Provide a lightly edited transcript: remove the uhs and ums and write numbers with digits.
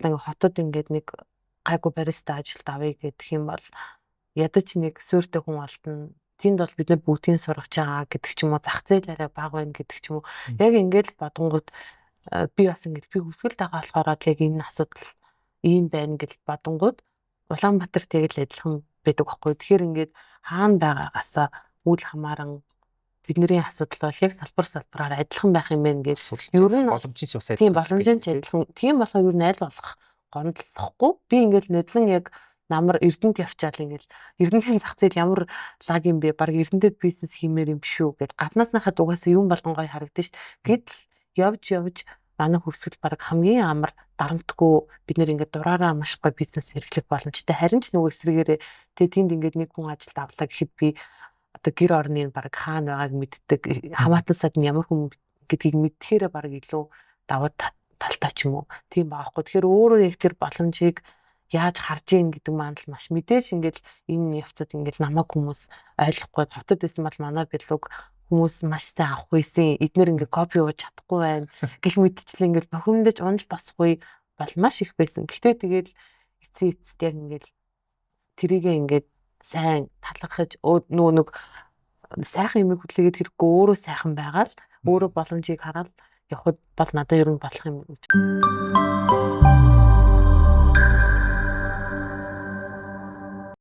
ингээ хотод ингээд нэг гайгүй бариста ажилд авъя гэдэг юм бол ядаж нэг суурьтай хүн олдно. Тэнд бол бид нар бүгдийг сургаж байгаа гэдэг ч юм уу, зах зээл арай бага байна гэдэг ч юм уу. Яг ингээд бодонгууд би бас ингээд би хүсгэл байгаа болохоор л яг энэ асуудал ийм байна гэж бодонгууд Улаанбаатар тэгэл адилхан байдаг байхгүй. Тэгэхээр ингээд хаана байгаагаасаа үл хамааран бидний асуудал бол яг салбараар адилхан байх юм байна гэж ер нь боломжийн ч бас тийм боломжийн ч адилхан. Тийм болохоор ер нь аль болох гомдлохгүй. Би ингээд нэдлэн яг намар Эрдэнэт явчаал ингээл Эрдэнэтийн зах зээл ямар лаг юм бэ? Бараг Эрдэнэтэд бизнес хиймээр юм шүү гэд гаднааснахад угаасаа юм болгон гоё харагдаж ш. Гэтэл явж манай хөвсгөл бараг хамгийн амар дарамтгүй бид нэр ингээд дураараа маш гоё бизнес эрхлэх боломжтой. Харин ч нөгөө эсрэгээрээ тэгээ тэнд ингээд нэг хүн ажилд авлаа гэхэд би одоо гэр орны бараг хаана байгааг мэддэг, хамаатан сад нь ямар хүн гэдгийг мэдхээр бараг илүү давуу талтай ч юм уу. Тийм баахгүй. Тэгэхээр өөрөө яг тэр боломжийг яаж харж ийн гэдэг маань л маш мэдээж ингээд энэ явцад ингээд намайг хүмүүс ойлгохгүй хотод байсан бол манай билуг хүмүүс маш сайн авах байсан. Эднэр ингээд копи ууж чадахгүй байна. Гэх мэтчлэн ингээд бохимдож унж босгүй бол маш их байсан. Гэхдээ тэгэл эцэст яг ингээд тэрийгээ ингээд сайн талархаж нөгөө нэг сайхан юмыг хүлээгээд хэрэггүй өөрөө сайхан байгаад өөрөө боломжийг хараад явхад бол надад ер нь болох юм гэж.